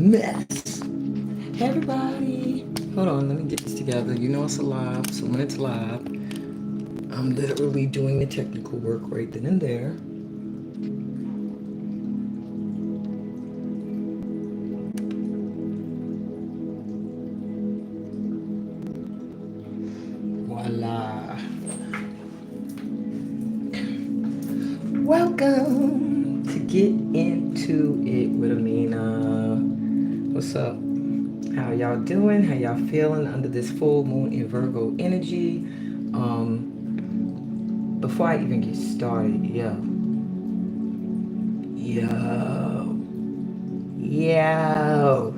mess. Hey everybody, hold on, let me get this together. You know it's alive, so when it's live, I'm literally doing the technical work right then and there. Voila. Welcome to Get Into It with Amina. What's up? How y'all doing? How y'all feeling under this full moon in Virgo energy? Before I even get started, yo, yo,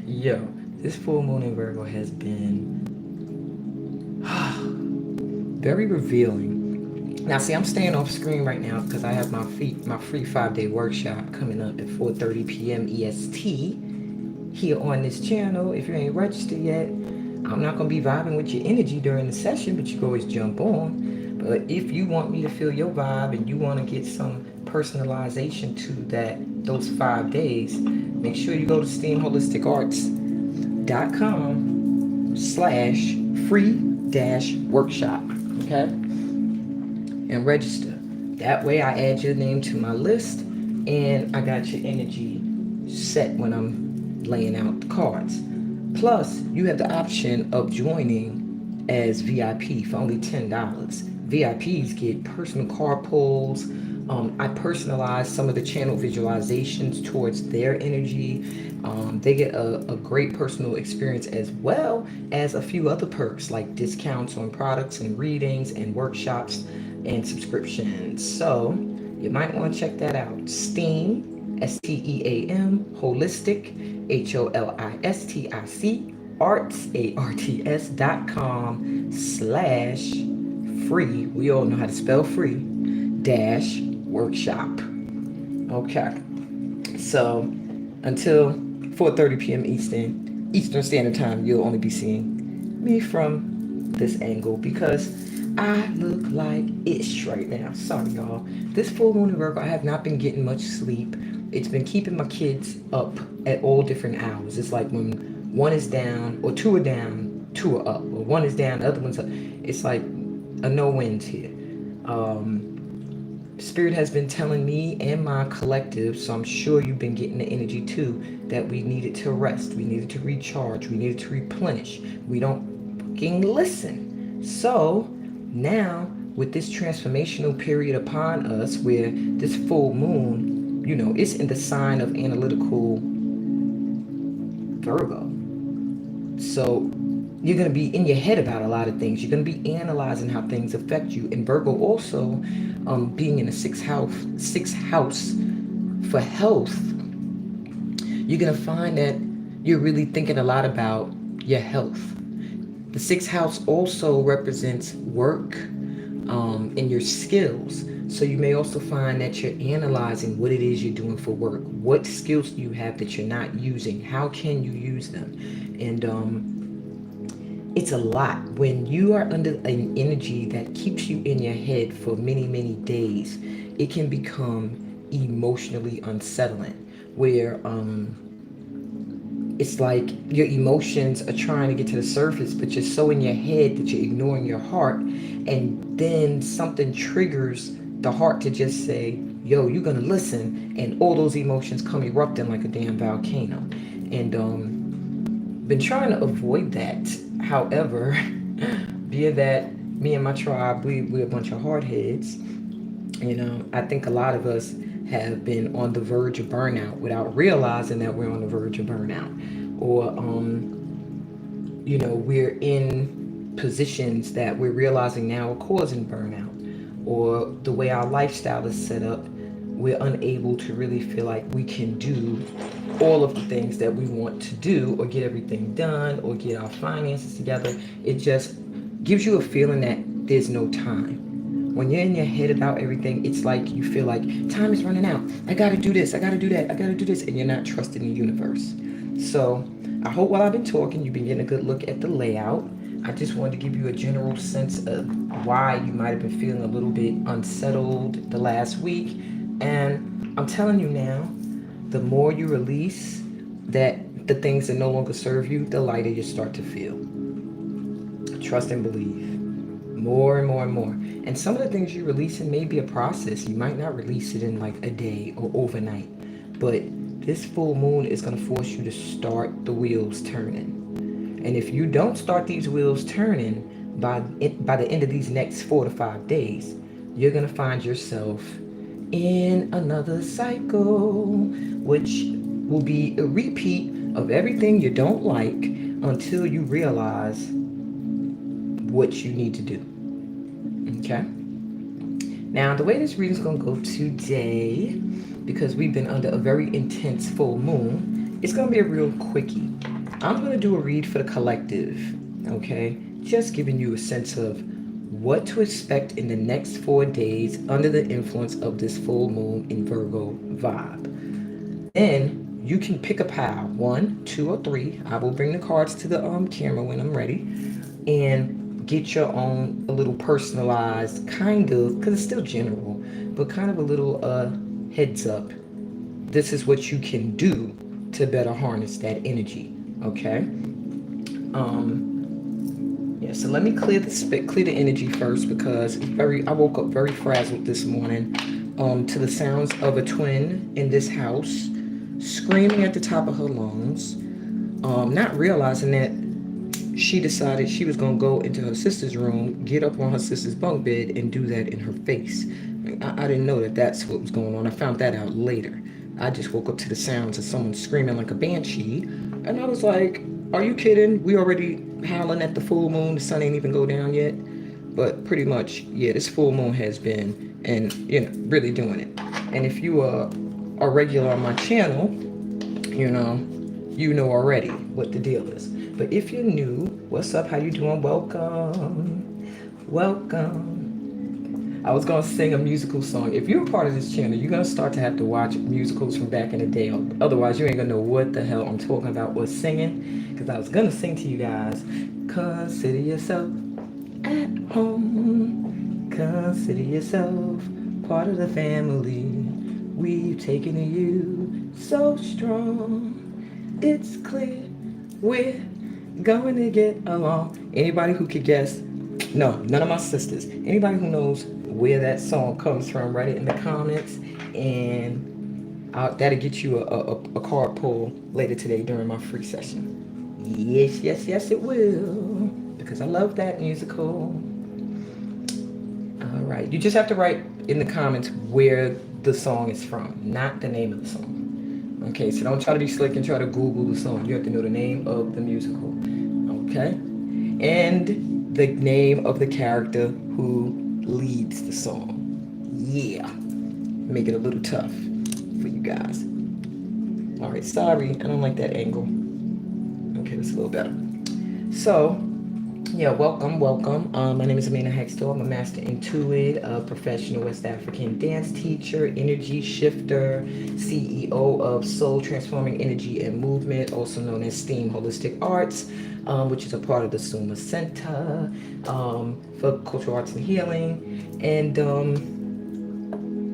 yo, this full moon in Virgo has been very revealing. Now, see, I'm staying off screen right now because I have my free 5-day workshop coming up at 4:30 p.m. EST here on this channel. If you ain't registered yet, I'm not gonna be vibing with your energy during the session, but you can always jump on. But if you want me to feel your vibe and you want to get some personalization to those 5 days, make sure you go to steamholisticarts.com/free-workshop. Okay? And register. That way I add your name to my list and I got your energy set when I'm laying out the cards. Plus, you have the option of joining as VIP for only $10. VIPs get personal card pulls. I personalize some of the channel visualizations towards their energy. They get a great personal experience as well as a few other perks like discounts on products and readings and workshops and subscriptions. So you might want to check that out. Steam, STEAM, Holistic, HOLISTIC, arts, ARTS.com/free. We all know how to spell free, dash workshop. Okay. So until 4:30 p.m. Eastern Standard Time, you'll only be seeing me from this angle because I look like ish right now. Sorry, y'all. This full moon in Virgo, I have not been getting much sleep. It's been keeping my kids up at all different hours. It's like when one is down, or two are down, two are up, or one is down, the other one's up. It's like a no wins here. Spirit has been telling me and my collective, so I'm sure you've been getting the energy too, that we needed to rest, we needed to recharge, we needed to replenish. We don't fucking listen. So now, with this transformational period upon us, where this full moon, it's in the sign of analytical Virgo. So you're going to be in your head about a lot of things. You're going to be analyzing how things affect you. And Virgo also, being in the sixth house for health, you're going to find that you're really thinking a lot about your health. The sixth house also represents work and your skills. So you may also find that you're analyzing what it is you're doing for work. What skills do you have that you're not using? How can you use them? And it's a lot. When you are under an energy that keeps you in your head for many, many days, it can become emotionally unsettling, where it's like your emotions are trying to get to the surface, but you're so in your head that you're ignoring your heart. And then something triggers the heart to just say, yo, you're going to listen. And all those emotions come erupting like a damn volcano. And been trying to avoid that. However, being that me and my tribe, we're a bunch of hardheads. I think a lot of us have been on the verge of burnout without realizing that we're on the verge of burnout. Or, we're in positions that we're realizing now are causing burnout. Or the way our lifestyle is set up, we're unable to really feel like we can do all of the things that we want to do, or get everything done, or get our finances together. It just gives you a feeling that there's no time. When you're in your head about everything, it's like you feel like time is running out. I gotta do this, I gotta do that, I gotta do this, and you're not trusting the universe. So I hope while I've been talking, you've been getting a good look at the layout. I just wanted to give you a general sense of why you might have been feeling a little bit unsettled the last week. And I'm telling you now, the more you release the things that no longer serve you, the lighter you start to feel. Trust and believe. More and more and more. And some of the things you release in may be a process. You might not release it in like a day or overnight. But this full moon is going to force you to start the wheels turning. And if you don't start these wheels turning by the end of these next 4 to 5 days, you're going to find yourself in another cycle, which will be a repeat of everything you don't like until you realize what you need to do. Okay? Now, the way this reading's going to go today, because we've been under a very intense full moon, it's going to be a real quickie. I'm going to do a read for the collective, okay? Just giving you a sense of what to expect in the next 4 days under the influence of this full moon in Virgo vibe. Then you can pick a pile, 1, 2, or 3. I will bring the cards to the camera when I'm ready, and get your own a little personalized kind of, because it's still general, but kind of a little heads up. This is what you can do to better harness that energy. Okay. Yeah. So let me clear the energy first, because I woke up very frazzled this morning, to the sounds of a twin in this house screaming at the top of her lungs, not realizing that she decided she was gonna go into her sister's room, get up on her sister's bunk bed, and do that in her face. I didn't know that that's what was going on. I found that out later. I just woke up to the sounds of someone screaming like a banshee, and I was like, are you kidding? We already howling at the full moon, the sun ain't even go down yet. But pretty much, yeah, this full moon has been, and really doing it. And if you are a regular on my channel, you know already what the deal is. But if you're new, what's up? How you doing? Welcome. I was going to sing a musical song. If you're a part of this channel, you're going to start to have to watch musicals from back in the day. Otherwise, you ain't going to know what the hell I'm talking about or singing. Because I was going to sing to you guys, consider yourself at home. Consider yourself part of the family. We've taken to you so strong. It's clear we're going to get along. Anybody who could guess? No, none of my sisters. Anybody who knows where that song comes from, write it in the comments, and that'll get you a card pull later today during my free session. Yes, it will, because I love that musical. All right, you just have to write in the comments where the song is from, not the name of the song. Okay, so don't try to be slick and try to Google the song. You have to know the name of the musical. Okay, and the name of the character who leads the song. Yeah. Make it a little tough for you guys. All right, sorry. I don't like that angle. Okay, that's a little better. So, yeah, welcome. My name is Amina Hextor. I'm a master intuit, a professional West African dance teacher, energy shifter, CEO of Soul Transforming Energy and Movement, also known as STEAM Holistic Arts, which is a part of the Suma Center for Cultural Arts and Healing. And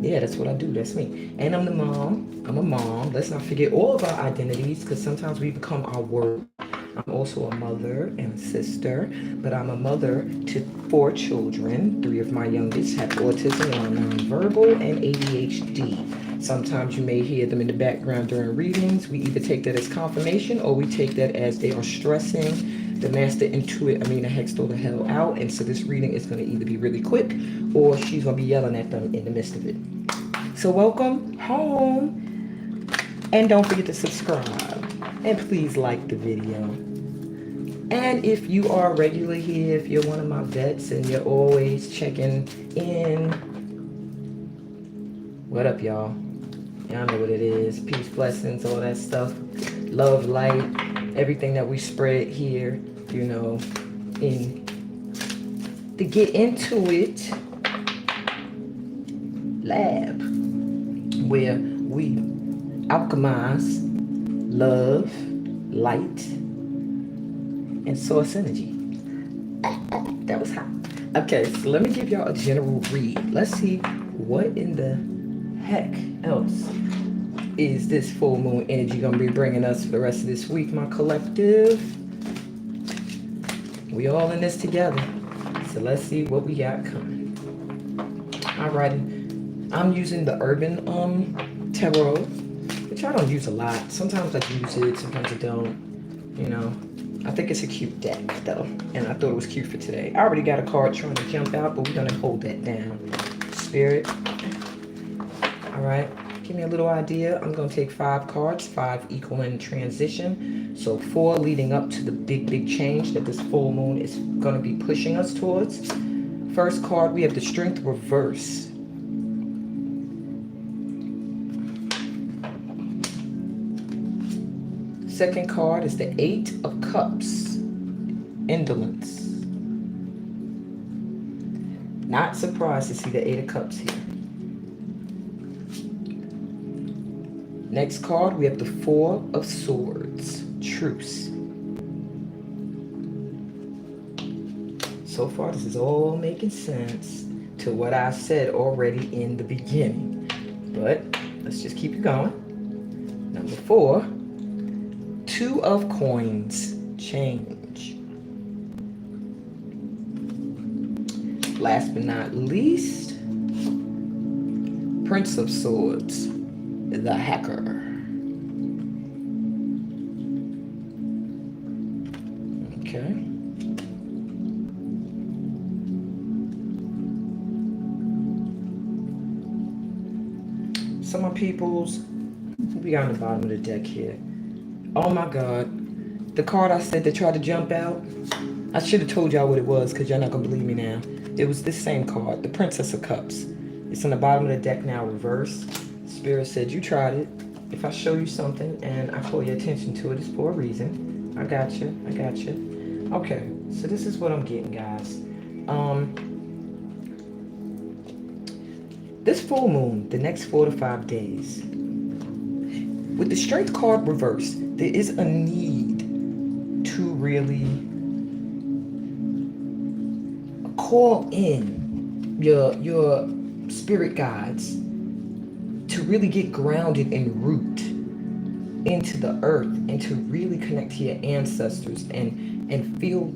yeah, that's what I do. That's me. And I'm the mom. I'm a mom. Let's not forget all of our identities, because sometimes we become our word. I'm also a mother and a sister, but I'm a mother to 4 children. 3 of my youngest have autism, are nonverbal, and ADHD. Sometimes you may hear them in the background during readings. We either take that as confirmation, or we take that as they are stressing the master intuit Amina Hextor the hell out. And so this reading is going to either be really quick, or she's going to be yelling at them in the midst of it. So welcome home. And don't forget to subscribe. And please like the video. And if you are a regular here, if you're one of my vets and you're always checking in, what up, y'all? Y'all know what it is. Peace, blessings, all that stuff. Love, light, everything that we spread here, in to get into it lab, where we alchemize love, light, and source energy. That was hot. Okay, so let me give y'all a general read. Let's see what in the heck else is this full moon energy going to be bringing us for the rest of this week, my collective? We all in this together. So let's see what we got coming. Alrighty. I'm using the Urban Tarot, which I don't use a lot. Sometimes I use it, sometimes I don't. You know, I think it's a cute deck though, and I thought it was cute for today. I already got a card trying to jump out, but we're gonna hold that down. Spirit. Alright. Give me a little idea. I'm going to take 5 cards, 5 equaling transition. So 4 leading up to the big change that this full moon is going to be pushing us towards. First card, we have the Strength Reverse. Second card is the 8 of Cups. Indolence. Not surprised to see the 8 of Cups here. Next card, we have the 4 of Swords, Truce. So far, this is all making sense to what I said already in the beginning. But let's just keep it going. Number 4, 2 of Coins, Change. Last but not least, Prince of Swords, the Hacker. Okay. So my peoples, we got on the bottom of the deck here. Oh my God. The card I said that tried to jump out, I should have told y'all what it was because y'all not going to believe me now. It was this same card, the Princess of Cups. It's on the bottom of the deck now, reversed. Spirit said, you tried it. If I show you something and I call your attention to it, it's for a reason. I got you. I got you. Okay, so this is what I'm getting, guys. This full moon, the next 4 to 5 days, with the Strength card reversed, there is a need to really call in your spirit guides to really get grounded and root into the earth and to really connect to your ancestors and feel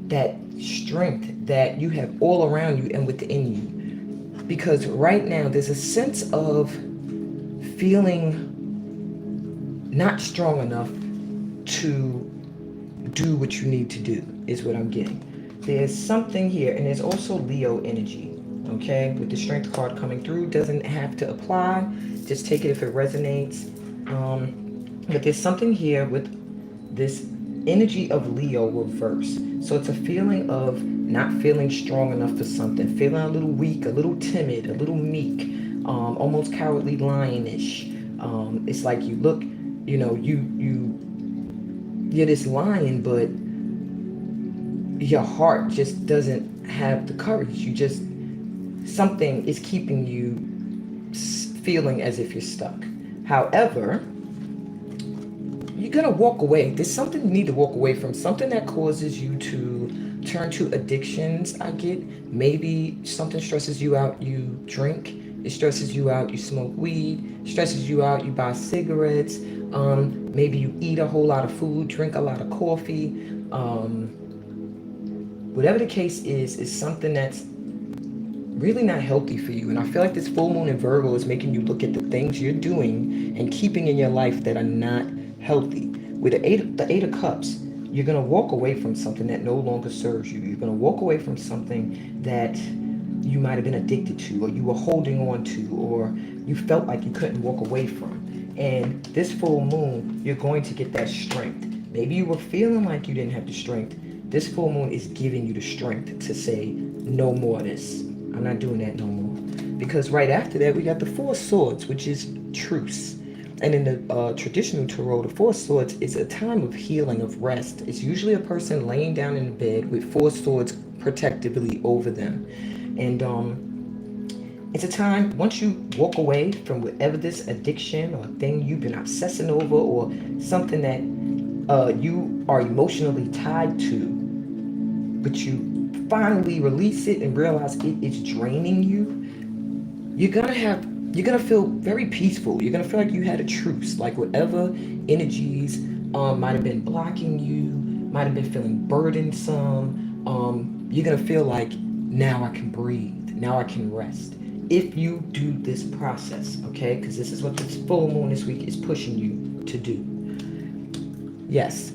that strength that you have all around you and within you. Because right now there's a sense of feeling not strong enough to do what you need to do is what I'm getting. There's something here, and there's also Leo energy. Okay, with the Strength card coming through, doesn't have to apply. Just take it if it resonates. But there's something here with this energy of Leo reverse. So it's a feeling of not feeling strong enough for something, feeling a little weak, a little timid, a little meek, almost cowardly lionish. It's like you look, you know, you're this lion, but your heart just doesn't have the courage. You just, something is keeping you feeling as if you're stuck. However, you're gonna walk away. There's something you need to walk away from, something that causes you to turn to addictions. I get maybe something stresses you out, you drink. It stresses you out, you smoke weed. Stresses you out, you buy cigarettes. Maybe you eat a whole lot of food, drink a lot of coffee. Whatever the case is something that's really not healthy for you. And I feel like this full moon in Virgo is making you look at the things you're doing and keeping in your life that are not healthy. With the eight of Cups, you're going to walk away from something that no longer serves you. You're going to walk away from something that you might have been addicted to, or you were holding on to, or you felt like you couldn't walk away from. And this full moon, you're going to get that strength. Maybe you were feeling like you didn't have the strength. This full moon is giving you the strength to say, no more of this. I'm not doing that no more. Because right after that, we got the 4 Swords, which is truce. And in the traditional tarot, the 4 Swords is a time of healing, of rest. It's usually a person laying down in bed with 4 swords protectively over them. And it's a time, once you walk away from whatever this addiction or thing you've been obsessing over, or something that you are emotionally tied to, but you finally release it and realize it is draining you, you're going to have you're gonna feel very peaceful. You're gonna feel like you had a truce, like whatever energies might have been blocking you, might have been feeling burdensome. You're gonna feel like now I can breathe, now I can rest. If you do this process, okay, because this is what this full moon this week is pushing you to do. Yes,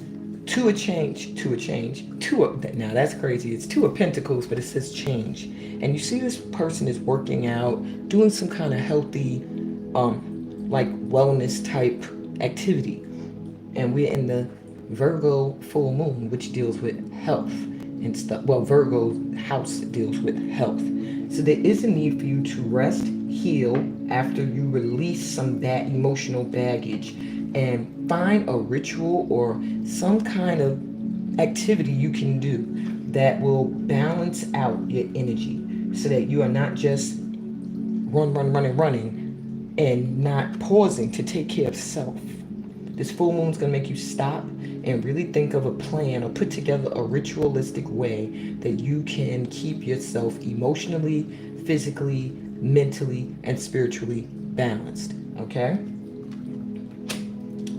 to a change, to a change, to a, now that's crazy. It's two of pentacles, but it says change. And you see this person is working out, doing some kind of healthy, like wellness type activity. And we're in the Virgo full moon, which deals with health and stuff. Well, Virgo's house deals with health. So there is a need for you to rest, heal after you release some bad emotional baggage, and find a ritual or some kind of activity you can do that will balance out your energy so that you are not just running and not pausing to take care of self. This full moon is going to make you stop and really think of a plan or put together a ritualistic way that you can keep yourself emotionally, physically, mentally, and spiritually balanced. Okay?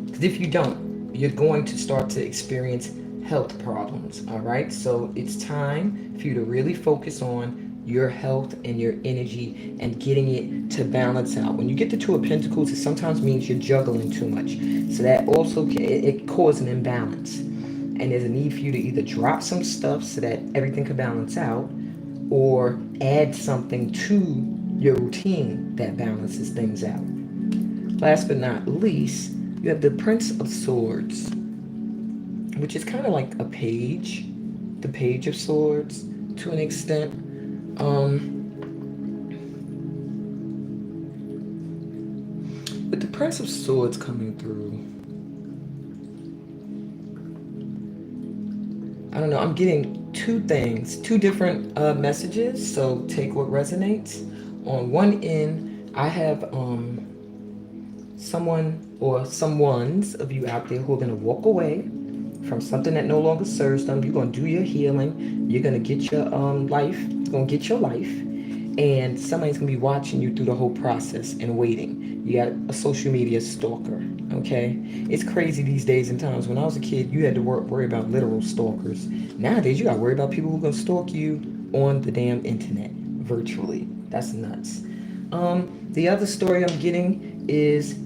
Because if you don't, you're going to start to experience health problems. All right? So it's time for you to really focus on your health and your energy and getting it to balance out. When you get the Two of Pentacles, it sometimes means you're juggling too much. So that also it causes an imbalance. And there's a need for you to either drop some stuff so that everything can balance out, or add something to your routine that balances things out. Last but not least, you have the Prince of Swords, which is kind of like a page, the Page of Swords to an extent. With the Prince of Swords coming through, I don't know, I'm getting two things, two different messages, so take what resonates. On one end, I have someone or someones of you out there who are going to walk away from something that no longer serves them. You're going to do your healing. You're going to get your life. You're going to get your life. And somebody's going to be watching you through the whole process and waiting. You got a social media stalker, okay? It's crazy these days and times. When I was a kid, you had to worry about literal stalkers. Nowadays, you got to worry about people who are going to stalk you on the damn internet, virtually. That's nuts. The other story I'm getting is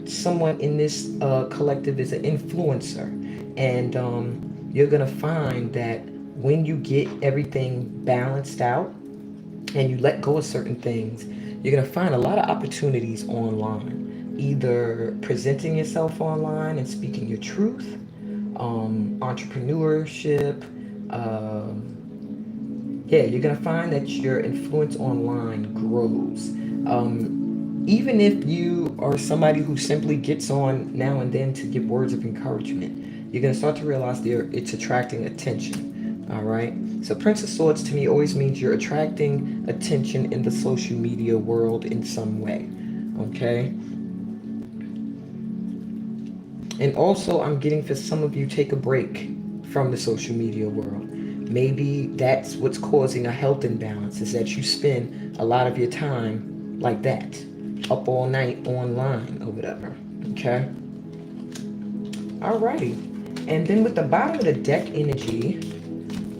someone in this collective is an influencer. And you're going to find that when you get everything balanced out and you let go of certain things, you're going to find a lot of opportunities online. Either presenting yourself online and speaking your truth, entrepreneurship. You're going to find that your influence online grows. Even if you are somebody who simply gets on now and then to give words of encouragement, you're going to start to realize it's attracting attention. All right? So Prince of Swords to me always means you're attracting attention in the social media world in some way. Okay? And also, I'm getting for some of you, take a break from the social media world. Maybe that's what's causing a health imbalance, is that you spend a lot of your time like that, up all night online or whatever. Okay? Alrighty. And then with the bottom of the deck energy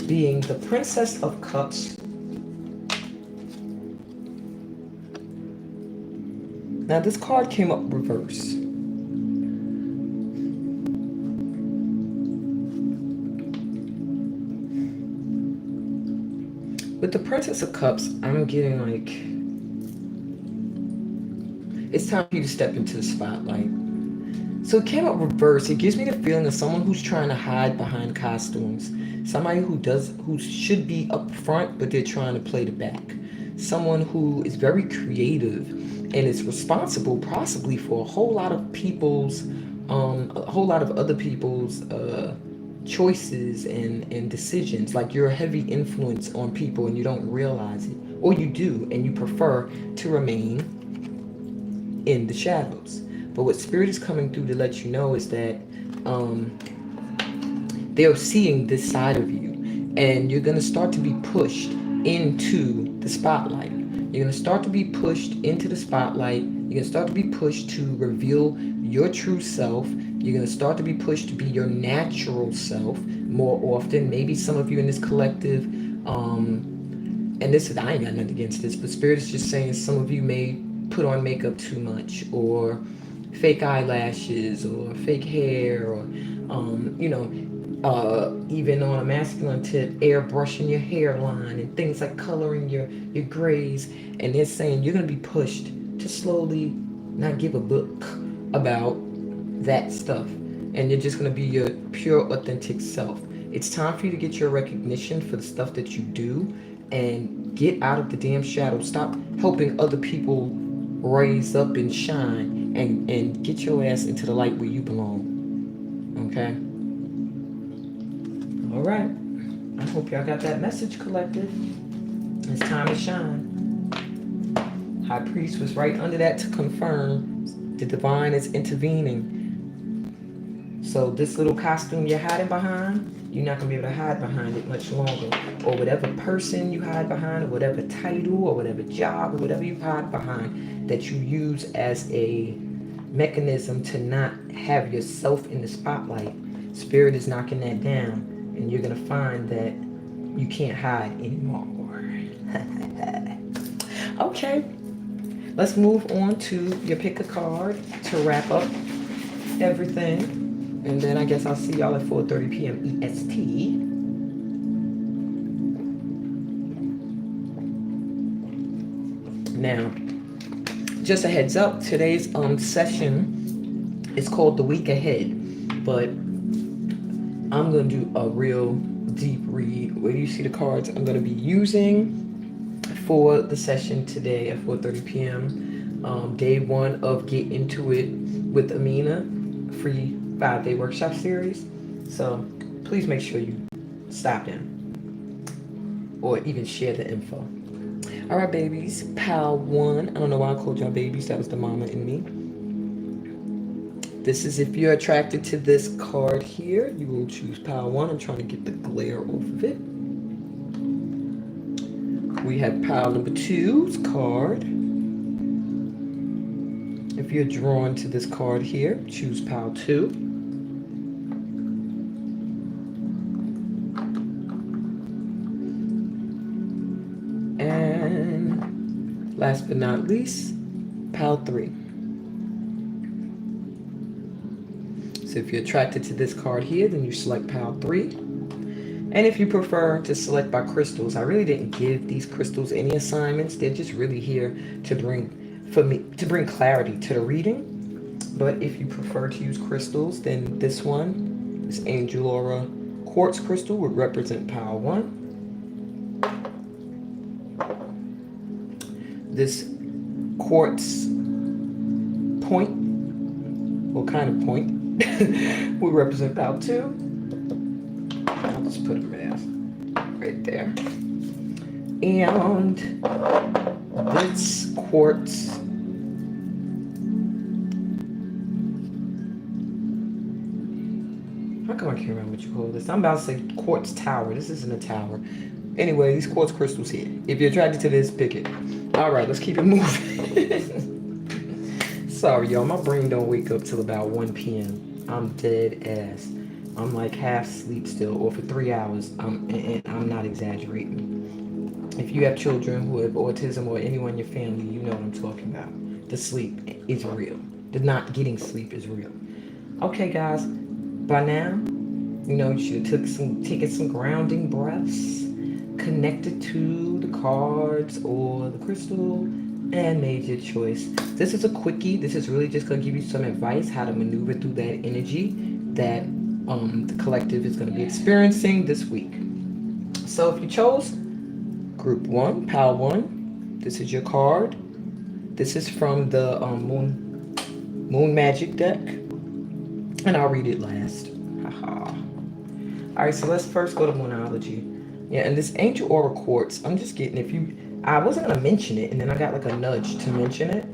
being the Princess of Cups. Now this card came up reverse. With the Princess of Cups, I'm getting like, it's time for you to step into the spotlight. So it came up reverse. It gives me the feeling of someone who's trying to hide behind costumes. Somebody who should be up front, but they're trying to play the back. Someone who is very creative and is responsible possibly for a whole lot of other people's choices and decisions. Like you're a heavy influence on people and you don't realize it. Or you do, and you prefer to remain in the shadows. But what Spirit is coming through to let you know is that they're seeing this side of you, and you're going to start to be pushed into the spotlight. You're going to start to be pushed into the spotlight. You're going to start to be pushed to reveal your true self. You're going to start to be pushed to be your natural self more often. Maybe some of you in this collective, and this is, I ain't got nothing against this, but Spirit is just saying some of you may put on makeup too much, or fake eyelashes, or fake hair, or even on a masculine tip, airbrushing your hairline and things like coloring your grays. And they're saying you're going to be pushed to slowly not give a book about that stuff, and you're just going to be your pure authentic self. It's time for you to get your recognition for the stuff that you do and get out of the damn shadow. Stop helping other people raise up and shine, and get your ass into the light where you belong. Okay? All right. I hope y'all got that message, collective. It's time to shine. High Priest was right under that to confirm the divine is intervening. So this little costume you're hiding behind, you're not going to be able to hide behind it much longer. Or whatever person you hide behind, or whatever title, or whatever job, or whatever you hide behind that you use as a mechanism to not have yourself in the spotlight. Spirit is knocking that down, and you're going to find that you can't hide anymore. Okay. Let's move on to your pick a card to wrap up everything. And then I guess I'll see y'all at 4:30 p.m. EST. Now, just a heads up, today's session is called The Week Ahead. But I'm going to do a real deep read. Where you see the cards I'm going to be using for the session today at 4:30 p.m. Day one of Get Into It with Amina, free 5-day workshop series. So please make sure you stop in or even share the info. All right, babies. Pile 1. I don't know why I called y'all babies. That was the mama in me. This is if you're attracted to this card here, you will choose pile 1. I'm trying to get the glare off of it. We have pile number 2's card. If you're drawn to this card here, choose pile 2. And last but not least, pile 3. So if you're attracted to this card here, then you select pile 3. And if you prefer to select by crystals, I really didn't give these crystals any assignments. They're just really here to bring clarity to the reading. But if you prefer to use crystals, then this one, this Angel Aura quartz crystal, would represent pile 1. This quartz point, or kind of point, will represent pile 2. I'll just put them right there. And this quartz how come I can't remember what you call this? I'm about to say quartz tower. This isn't a tower. Anyway, these quartz crystals here. If you're attracted to this, pick it. All right, let's keep it moving. Sorry, y'all. My brain don't wake up till about 1 p.m. I'm dead ass. I'm like half sleep still, or for 3 hours. And I'm not exaggerating. If you have children who have autism or anyone in your family, you know what I'm talking about. The sleep is real. The not getting sleep is real. Okay, guys. By now, you should have taken some grounding breaths, connected to the cards or the crystal, and made your choice. This is a quickie. This is really just going to give you some advice how to maneuver through that energy that the collective is going to be experiencing this week. So if you chose Group 1, Pile 1, this is your card. This is from the Moon Magic deck. And I'll read it last. Haha. Alright, so let's first go to Moonology. Yeah, and this Angel Aura Quartz, I'm just getting, I wasn't going to mention it, and then I got like a nudge to mention it.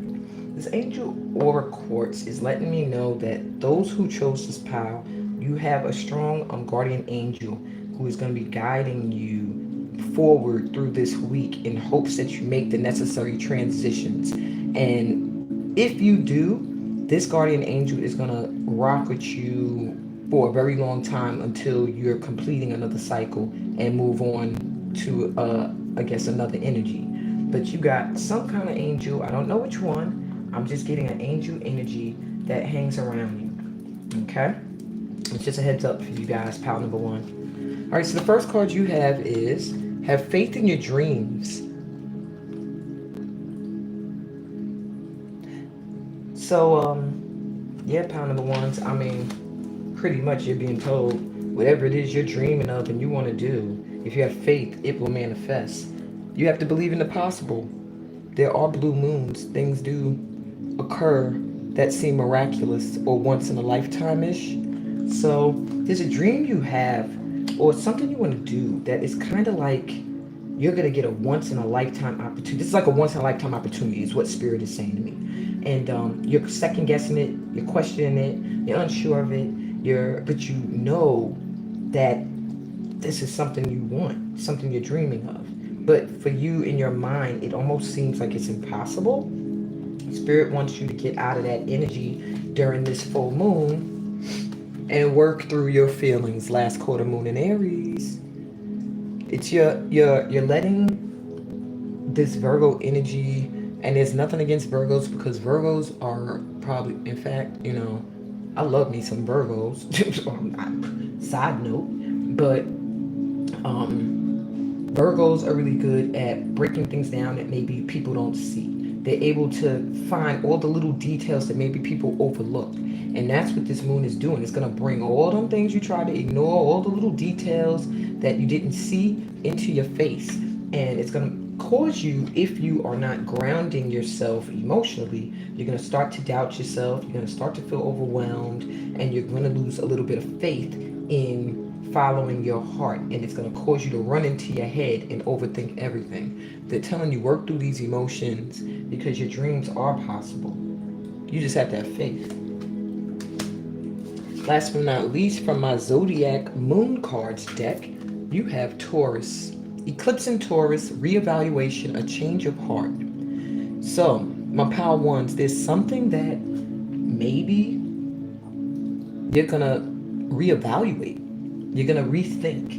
This Angel Aura Quartz is letting me know that those who chose this pile, you have a strong guardian angel who is going to be guiding you forward through this week in hopes that you make the necessary transitions. And if you do, this guardian angel is going to rock with you for a very long time until you're completing another cycle and move on to, I guess, another energy. But you got some kind of angel. I don't know which one. I'm just getting an angel energy that hangs around you. Okay? It's just a heads up for you guys, pal number one. All right, so the first card you have is have faith in your dreams. So, yeah, pal number ones, I mean, pretty much you're being told whatever it is you're dreaming of and you want to do, if you have faith, it will manifest. You have to believe in the possible. There are blue moons. Things do occur that seem miraculous or once in a lifetime-ish. So there's a dream you have or something you want to do that is kind of like you're going to get a once in a lifetime opportunity. This is like a once in a lifetime opportunity is what Spirit is saying to me. And you're second guessing it, you're questioning it, you're unsure of it, but you know that this is something you want, something you're dreaming of. But for you in your mind, it almost seems like it's impossible. Spirit wants you to get out of that energy during this full moon and work through your feelings. Last quarter moon in Aries. It's you're letting this Virgo energy, and there's nothing against Virgos because Virgos are probably, in fact, I love me some Virgos. Side note, but Virgos are really good at breaking things down that maybe people don't see. They're able to find all the little details that maybe people overlook. And that's what this moon is doing. It's going to bring all them things you try to ignore, all the little details that you didn't see into your face. And it's going to cause you, if you are not grounding yourself emotionally, you're going to start to doubt yourself. You're going to start to feel overwhelmed. And you're going to lose a little bit of faith in following your heart, and it's going to cause you to run into your head and overthink everything. They're telling you work through these emotions because your dreams are possible. You just have to have faith. Last but not least, from my Zodiac Moon Cards deck, you have Taurus. Eclipse in Taurus, reevaluation, a change of heart. So, my pal ones, there's something that maybe you're going to reevaluate. You're going to rethink,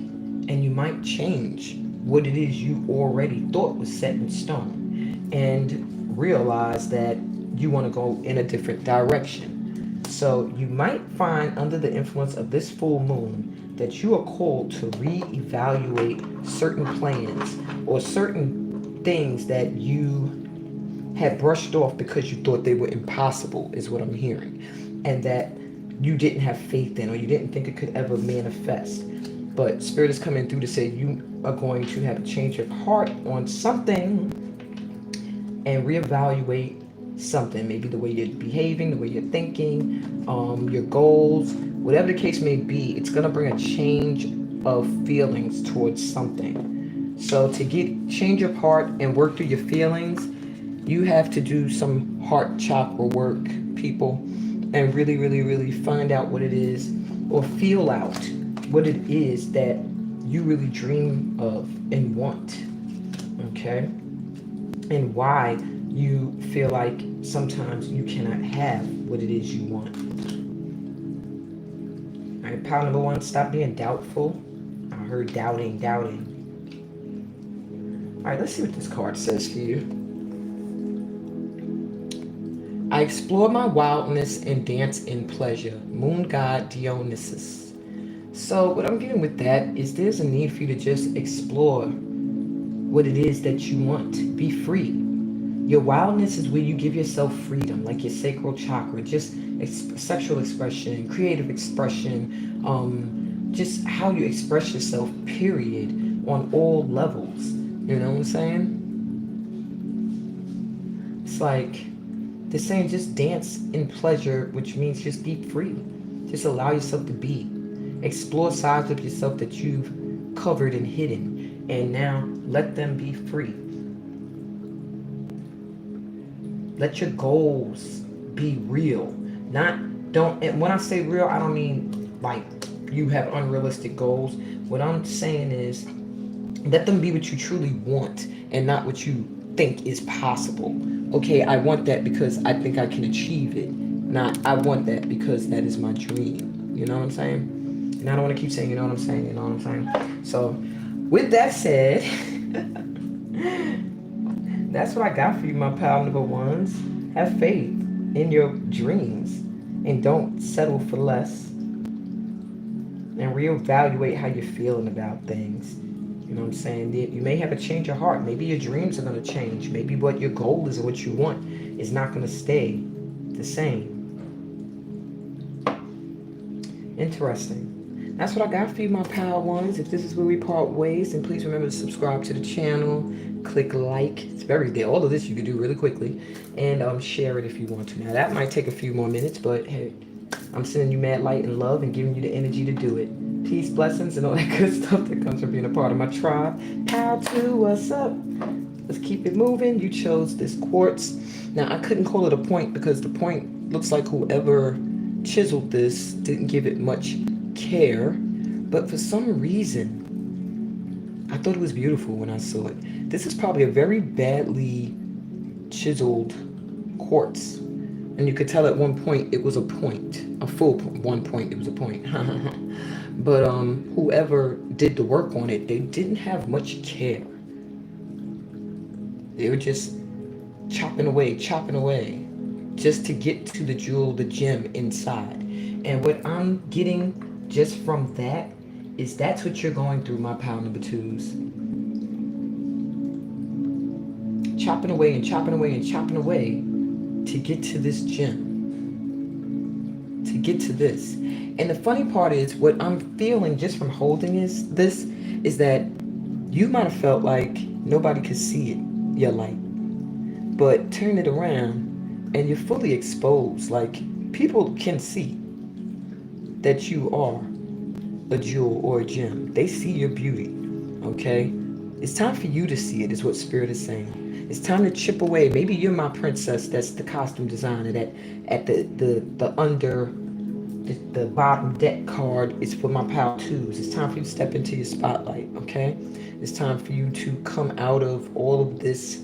and you might change what it is you already thought was set in stone and realize that you want to go in a different direction. So you might find under the influence of this full moon that you are called to reevaluate certain plans or certain things that you had brushed off because you thought they were impossible, is what I'm hearing. And that you didn't have faith in, or you didn't think it could ever manifest. But Spirit is coming through to say you are going to have a change of heart on something and reevaluate something. Maybe the way you're behaving, the way you're thinking, your goals, whatever the case may be. It's going to bring a change of feelings towards something. So to change of heart and work through your feelings, you have to do some heart chakra work, people. And really, really, really find out what it is, or feel out what it is that you really dream of and want. Okay? And why you feel like sometimes you cannot have what it is you want. All right, pile number one, stop being doubtful. I heard doubting. All right, let's see what this card says for you. I explore my wildness and dance in pleasure. Moon god Dionysus. So what I'm getting with that is there's a need for you to just explore what it is that you want. Be free. Your wildness is where you give yourself freedom, like your sacral chakra, just sexual expression, creative expression, just how you express yourself, period, on all levels. You know what I'm saying? It's like, they're saying just dance in pleasure, which means just be free. Just allow yourself to be. Explore sides of yourself that you've covered and hidden. And now let them be free. Let your goals be real. And when I say real, I don't mean like you have unrealistic goals. What I'm saying is Let them be what you truly want and not what you think is possible. Okay, I want that because I think I can achieve it. Not, I want that because that is my dream. You know what I'm saying? And I don't want to keep saying, you know what I'm saying, you know what I'm saying? So, with that said, that's what I got for you, my pal number ones. Have faith in your dreams and don't settle for less, and reevaluate how you're feeling about things. You know what I'm saying? You may have a change of heart. Maybe your dreams are going to change. Maybe what your goal is or what you want is not going to stay the same. Interesting. That's what I got for you, my pal ones. If this is where we part ways, then please remember to subscribe to the channel. Click like. It's very there. All of this you can do really quickly. And share it if you want to. Now, that might take a few more minutes, but hey, I'm sending you mad light and love and giving you the energy to do it. Peace, blessings, and all that good stuff that comes from being a part of my tribe. Pal 2, what's up? Let's keep it moving. You chose this quartz. Now, I couldn't call it a point because the point looks like whoever chiseled this didn't give it much care. But for some reason, I thought it was beautiful when I saw it. This is probably a very badly chiseled quartz. And you could tell at one point it was a point. A full point. One point, it was a point. But whoever did the work on it, they didn't have much care. They were just chopping away, just to get to the jewel, the gem inside. And what I'm getting just from that is that's what you're going through, my pal number twos. Chopping away and chopping away and chopping away to get to this gem. To get to this. And the funny part is, what I'm feeling just from holding this is that you might have felt like nobody could see it, your light. But turn it around and you're fully exposed. Like, people can see that you are a jewel or a gem. They see your beauty, okay? It's time for you to see it, is what Spirit is saying. It's time to chip away. Maybe you're my princess, that's the costume designer, that at the under the bottom deck card is for my pal twos. It's time for you to step into your spotlight, okay? It's time for you to come out of all of this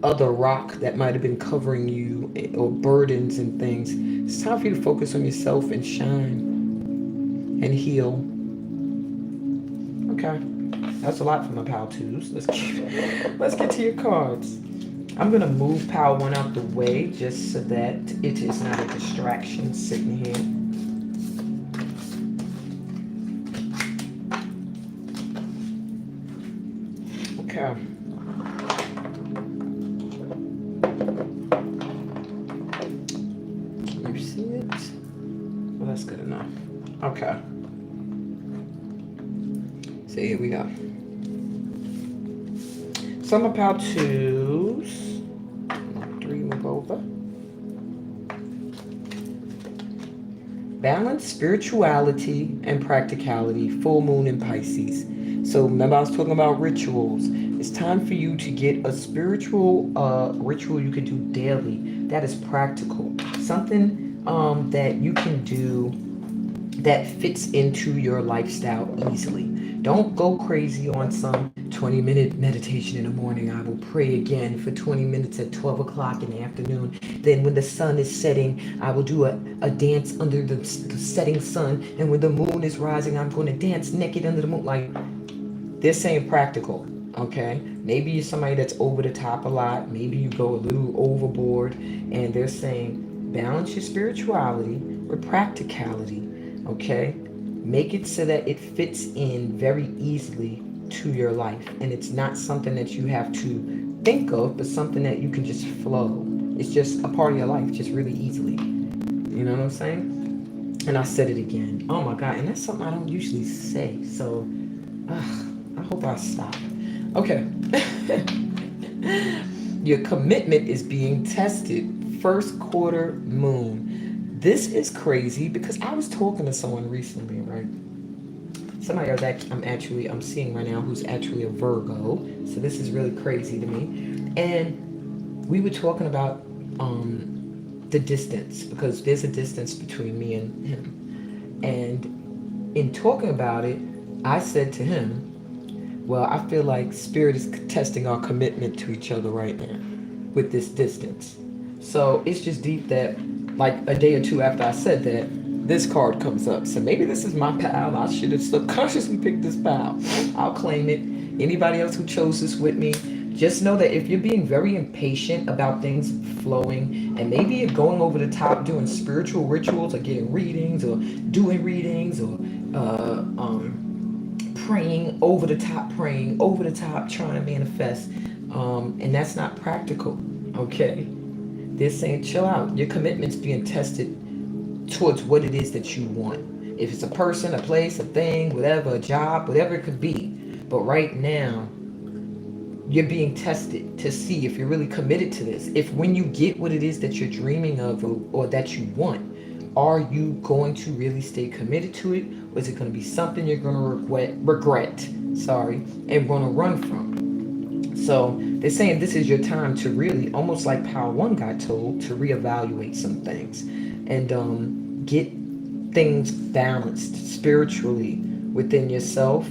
other rock that might have been covering you, or burdens and things. It's time for you to focus on yourself and shine and heal. Okay, that's a lot for my pal twos. Let's get to your cards. I'm gonna move pal 1 out the way just so that it is not a distraction sitting here. Okay. Can you see it? Well, that's good enough. Okay. So here we go. Some about twos. 3 move over. Balance, spirituality, and practicality. Full moon in Pisces. So remember, I was talking about rituals. It's time for you to get a spiritual ritual you can do daily that is practical. Something that you can do that fits into your lifestyle easily. Don't go crazy on some 20-minute meditation in the morning. I will pray again for 20 minutes at 12 o'clock in the afternoon. Then when the sun is setting, I will do a dance under the setting sun. And when the moon is rising, I'm going to dance naked under the moon. Like, they're saying practical, okay? Maybe you're somebody that's over the top a lot. Maybe you go a little overboard. And they're saying balance your spirituality with practicality, okay? Make it so that it fits in very easily to your life. And it's not something that you have to think of, but something that you can just flow. It's just a part of your life, just really easily. You know what I'm saying? And I said it again. Oh my God, and that's something I don't usually say. So, I hope I stop. Okay. Your commitment is being tested. First quarter moon. This is crazy because I was talking to someone recently, right? Somebody I'm seeing right now who's actually a Virgo. So this is really crazy to me. And we were talking about the distance, because there's a distance between me and him. And in talking about it, I said to him, Well, I feel like Spirit is testing our commitment to each other right now with this distance. So it's just deep that, like a day or two after I said that, this card comes up. So maybe this is my pal. I should have subconsciously picked this pal. I'll claim it. Anybody else who chose this with me, just know that if you're being very impatient about things flowing, and maybe you're going over the top doing spiritual rituals or getting readings or doing readings or praying over the top, trying to manifest, and that's not practical. Okay, they're saying chill out. Your commitment's being tested towards what it is that you want. If it's a person, a place, a thing, whatever, a job, whatever it could be. But right now, you're being tested to see if you're really committed to this. If when you get what it is that you're dreaming of, or that you want, are you going to really stay committed to it? Or is it going to be something you're going to regret, and going to run from? So they're saying this is your time to really, almost like Power One got told, to reevaluate some things and get things balanced spiritually within yourself,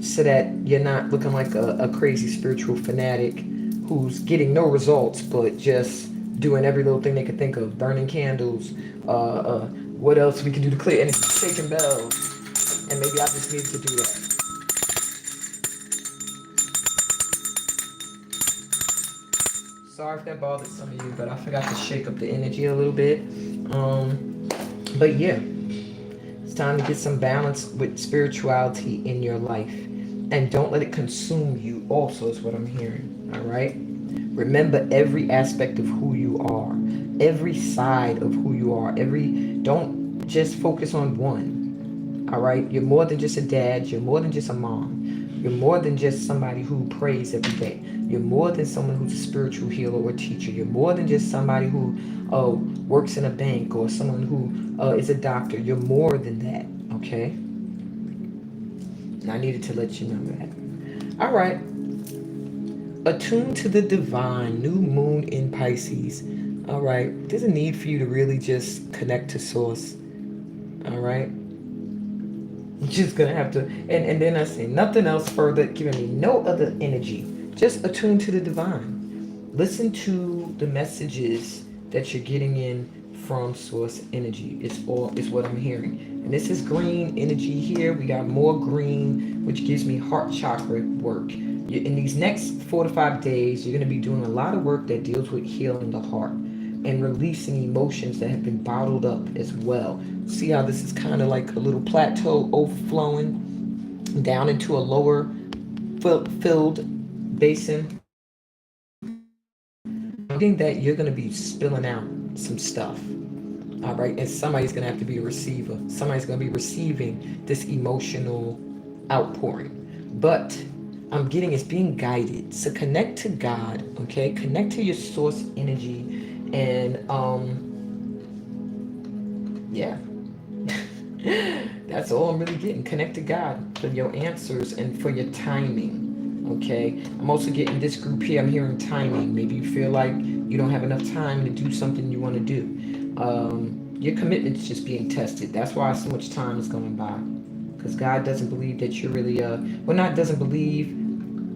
so that you're not looking like a crazy spiritual fanatic who's getting no results but just doing every little thing they could think of, burning candles, what else we can do to clear energy, shaking bells, and maybe I just needed to do that. Sorry if that bothered some of you, but I forgot to shake up the energy a little bit. But yeah, it's time to get some balance with spirituality in your life. And don't let it consume you also, is what I'm hearing. All right? Remember every aspect of who you are. Every side of who you are. Don't just focus on one. All right? You're more than just a dad. You're more than just a mom. You're more than just somebody who prays every day. You're more than someone who's a spiritual healer or teacher. You're more than just somebody who works in a bank, or someone who is a doctor. You're more than that, okay? And I needed to let you know that. All right. Attuned to the divine, new moon in Pisces. All right. There's a need for you to really just connect to source. All right. You're just going to have to, and then I say nothing else further, giving me no other energy. Just attune to the divine. Listen to the messages that you're getting in from source energy. It's what I'm hearing. And this is green energy here. We got more green, which gives me heart chakra work. In these next 4 to 5 days, you're going to be doing a lot of work that deals with healing the heart and releasing emotions that have been bottled up as well. See how this is kind of like a little plateau overflowing down into a lower filled basin. I think that you're going to be spilling out some stuff. All right. And somebody's going to have to be a receiver. Somebody's going to be receiving this emotional outpouring. But I'm getting it's being guided. So connect to God. Okay. Connect to your source energy. And yeah. That's all I'm really getting. Connect to God for your answers and for your timing. Okay, I'm also getting this group here. I'm hearing timing. Maybe you feel like you don't have enough time to do something you want to do. Your commitment's just being tested. That's why so much time is going by. Because God doesn't believe that you're really, doesn't believe.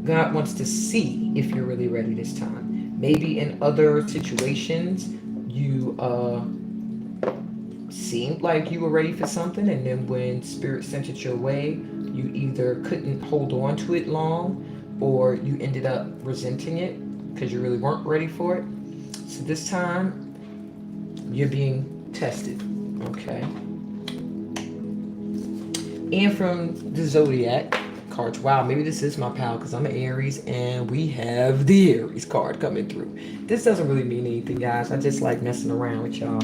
God wants to see if you're really ready this time. Maybe in other situations, you seemed like you were ready for something, and then when Spirit sent it your way, you either couldn't hold on to it long, or you ended up resenting it because you really weren't ready for it. So this time, you're being tested, okay? And from the Zodiac cards, wow, maybe this is my pal because I'm an Aries, and we have the Aries card coming through. This doesn't really mean anything, guys. I just like messing around with y'all.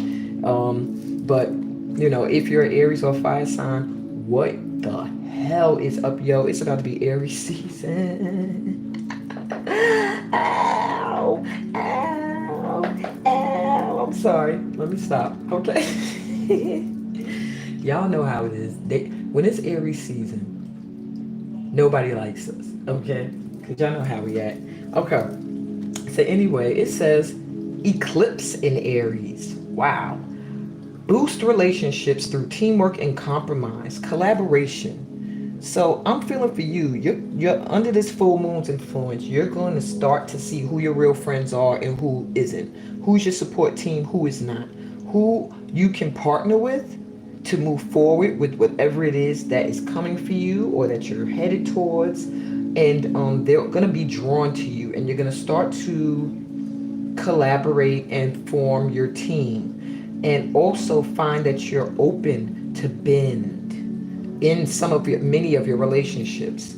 But, if you're an Aries or fire sign, what the hell is up, yo? It's about to be Aries season. Ow, ow, ow. I'm sorry. Let me stop, okay? Y'all know how it is. When it's Aries season, nobody likes us, okay? Because y'all know how we act. Okay. So anyway, it says eclipse in Aries. Wow. Boost relationships through teamwork and compromise, collaboration. So I'm feeling for you. You're under this full moon's influence. You're going to start to see who your real friends are and who isn't. Who's your support team, who is not. Who you can partner with to move forward with whatever it is that is coming for you or that you're headed towards. And they're going to be drawn to you, and you're going to start to collaborate and form your team. And also find that you're open to bend in many of your relationships.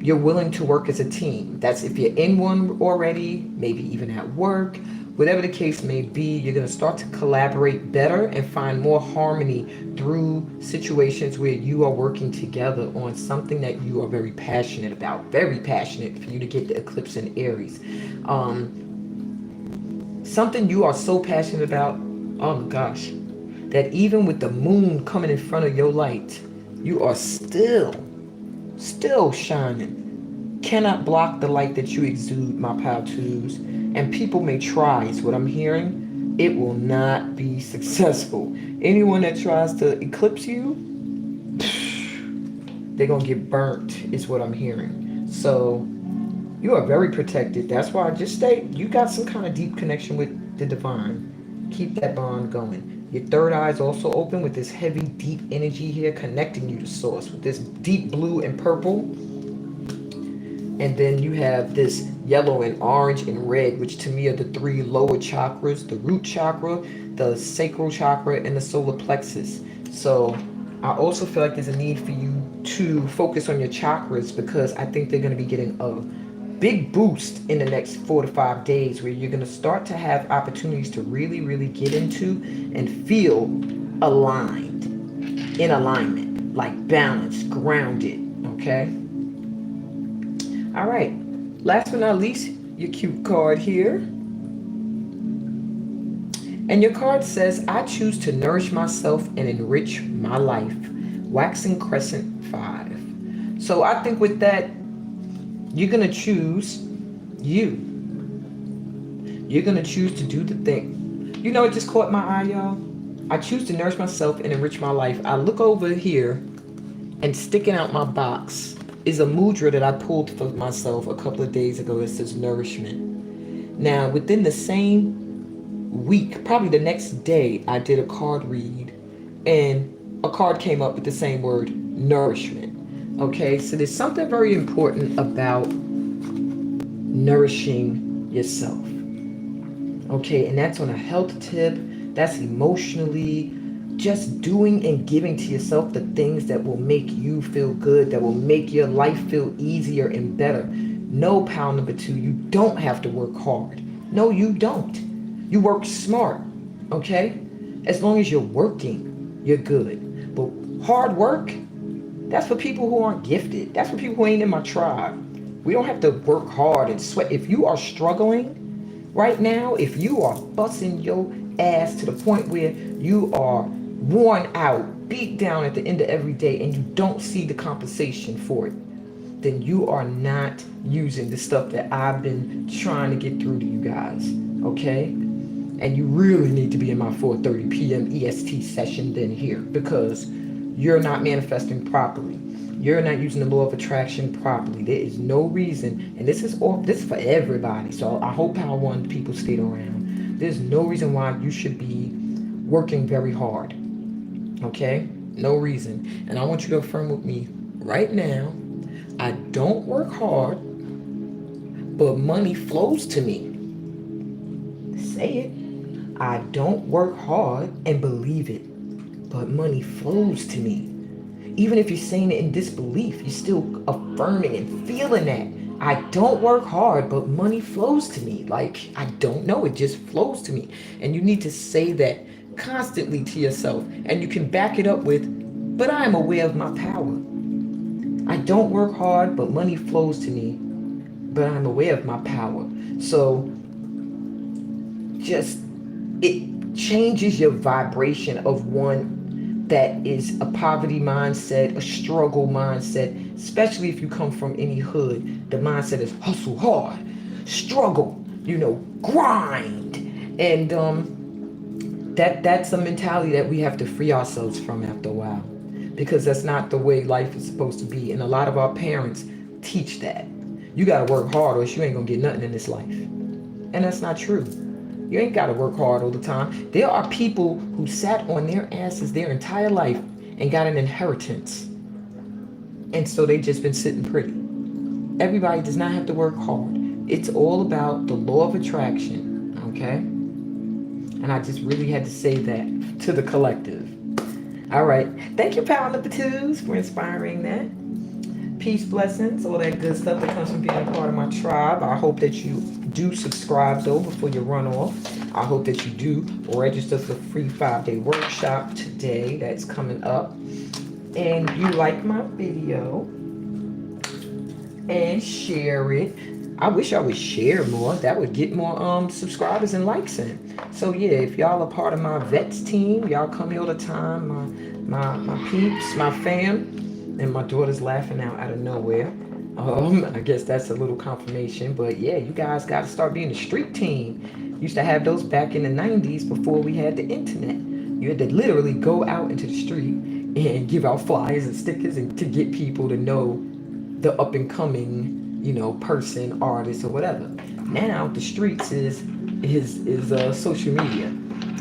You're willing to work as a team. That's if you're in one already, maybe even at work, whatever the case may be. You're going to start to collaborate better and find more harmony through situations where you are working together on something that you are very passionate about. Very passionate for you to get the eclipse in Aries. Something you are so passionate about, oh my gosh, that even with the moon coming in front of your light, you are still shining. Cannot block the light that you exude, my pal twos. And people may try, is what I'm hearing. It will not be successful. Anyone that tries to eclipse you, they're going to get burnt, is what I'm hearing. So you are very protected. That's why I just stay. You got some kind of deep connection with the divine. Keep that bond going. Your third eye is also open with this heavy, deep energy here connecting you to source with this deep blue and purple. And then you have this yellow and orange and red, which to me are the three lower chakras, the root chakra, the sacral chakra, and the solar plexus. So I also feel like there's a need for you to focus on your chakras, because I think they're going to be getting a big boost in the next 4 to 5 days, where you're going to start to have opportunities to really, really get into and feel aligned, in alignment, like balanced, grounded. Okay. All right. Last but not least, your cute card here. And your card says, I choose to nourish myself and enrich my life. Waxing Crescent 5. So I think with that, you're going to choose you. You're going to choose to do the thing. You know, it just caught my eye, y'all. I choose to nourish myself and enrich my life. I look over here, and sticking out my box is a mudra that I pulled for myself a couple of days ago. It says nourishment. Now, within the same week, probably the next day, I did a card read, and a card came up with the same word, nourishment. Okay, so there's something very important about nourishing yourself. Okay, and that's on a health tip. That's emotionally, just doing and giving to yourself the things that will make you feel good, that will make your life feel easier and better. No, pal number 2, you don't have to work hard. No, you don't. You work smart, okay? As long as you're working, you're good. But hard work, that's for people who aren't gifted. That's for people who ain't in my tribe. We don't have to work hard and sweat. If you are struggling right now, if you are busting your ass to the point where you are worn out, beat down at the end of every day, and you don't see the compensation for it, then you are not using the stuff that I've been trying to get through to you guys, okay? And you really need to be in my 4:30 p.m. EST session then here, because you're not manifesting properly. You're not using the law of attraction properly. There is no reason, and this is for everybody. So I hope how one people stayed around. There's no reason why you should be working very hard. Okay? No reason. And I want you to affirm with me right now. I don't work hard, but money flows to me. Say it. I don't work hard, and believe it, but money flows to me. Even if you're saying it in disbelief, you're still affirming and feeling that. I don't work hard, but money flows to me. Like, I don't know, it just flows to me. And you need to say that constantly to yourself. And you can back it up with, but I am aware of my power. I don't work hard, but money flows to me, but I'm aware of my power. So just, it changes your vibration of one that is a poverty mindset, a struggle mindset, especially if you come from any hood. The mindset is hustle hard, struggle, grind. And that's a mentality that we have to free ourselves from after a while. because that's not the way life is supposed to be. And a lot of our parents teach that. You got to work hard or else you ain't going to get nothing in this life. And that's not true. You ain't got to work hard all the time. There are people who sat on their asses their entire life and got an inheritance. And so they just been sitting pretty. Everybody does not have to work hard. It's all about the law of attraction, okay? And I just really had to say that to the collective. All right. Thank you, Power Number Twos, for inspiring that. Peace, blessings, all that good stuff that comes from being a part of my tribe. I hope that you do subscribe, though, before you run off. I hope that you do register for the free 5-day workshop today that's coming up. And you like my video and share it. I wish I would share more. That would get more subscribers and likes in. So yeah, if y'all are part of my vets team, y'all come here all the time. My peeps, my fam. And my daughter's laughing out of nowhere. I guess that's a little confirmation. But yeah, you guys got to start being a street team. Used to have those back in the 90s before we had the internet. You had to literally go out into the street and give out flyers and stickers and to get people to know the up and coming, person, artist, or whatever. Now the streets is social media.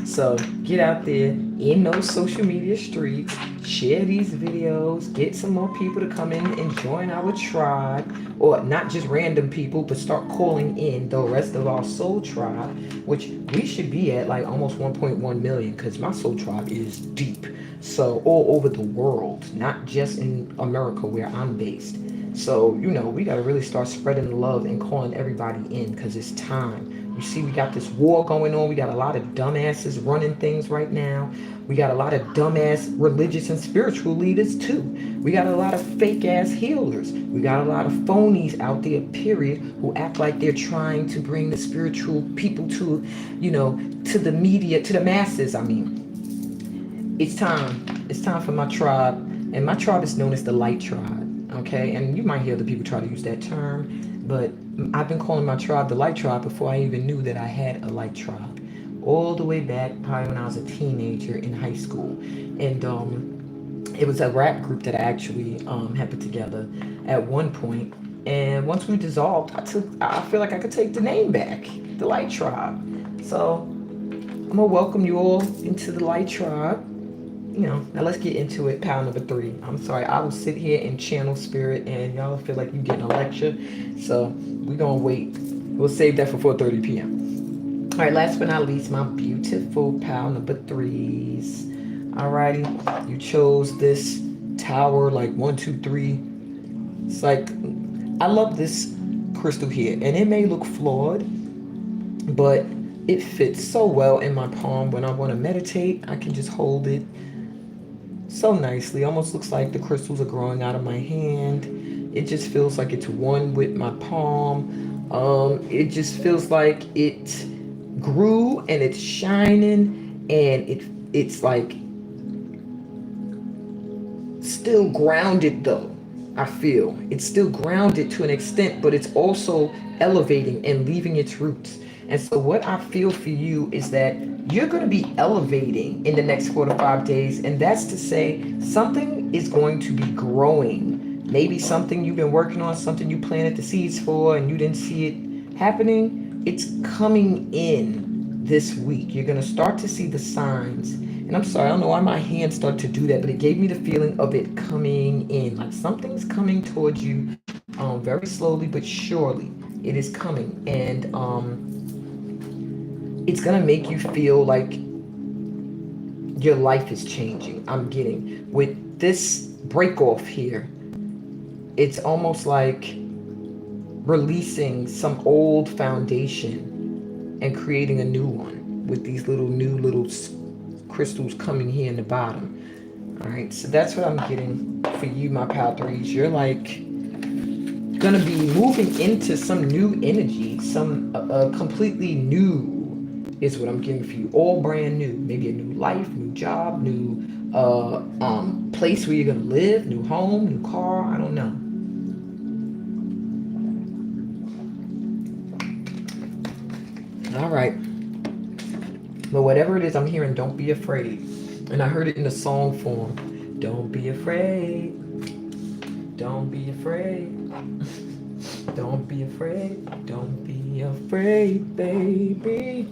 So get out there in those social media streets, share these videos, get some more people to come in and join our tribe, or not just random people, but start calling in the rest of our soul tribe, which we should be at like almost 1.1 million, because my soul tribe is deep. So all over the world, not just in America where I'm based. So, we got to really start spreading the love and calling everybody in, because it's time. You see, we got this war going on. We got a lot of dumbasses running things right now. We got a lot of dumbass religious and spiritual leaders too. We got a lot of fake ass healers. We got a lot of phonies out there, period, who act like they're trying to bring the spiritual people to, to the media, to the masses. I mean, it's time. It's time for my tribe. And my tribe is known as the Light Tribe. Okay, and you might hear the people try to use that term, but I've been calling my tribe the Light Tribe before I even knew that I had a Light Tribe. All the way back probably when I was a teenager in high school. And it was a rap group that I actually had put together at one point. And once we dissolved, I feel like I could take the name back, the Light Tribe. So I'm gonna welcome you all into the Light Tribe. Now let's get into it. Power number 3. I'm sorry, I will sit here and channel spirit and y'all feel like you're getting a lecture. So we're gonna wait. We'll save that for 4:30 p.m. All right, last but not least, my beautiful power number 3s. Alrighty, you chose this tower like 1, 2, 3. It's like, I love this crystal here, and it may look flawed, but it fits so well in my palm. When I want to meditate, I can just hold it so nicely. Almost looks like the crystals are growing out of my hand. It just feels like it's one with my palm. It just feels like it grew and it's shining, and it's like still grounded though. I feel it's still grounded to an extent, but it's also elevating and leaving its roots. And so what I feel for you is that you're going to be elevating in the next 4 to 5 days. And that's to say something is going to be growing. Maybe something you've been working on, something you planted the seeds for and you didn't see it happening. It's coming in this week. You're going to start to see the signs. And I'm sorry, I don't know why my hands start to do that, but it gave me the feeling of it coming in. Like something's coming towards you very slowly but surely. It is coming. And it's going to make you feel like your life is changing. I'm getting with this break off here. It's almost like releasing some old foundation and creating a new one with these little crystals coming here in the bottom. All right, so that's what I'm getting for you, my power 3s. You're like gonna be moving into some new energy, some completely new is what I'm getting for you. All brand new. Maybe a new life, new job, new place where you're gonna live, new home, new car. I don't know. All right. But whatever it is I'm hearing, don't be afraid. And I heard it in the song form. Don't be afraid. Don't be afraid. Don't be afraid. Don't be afraid, baby.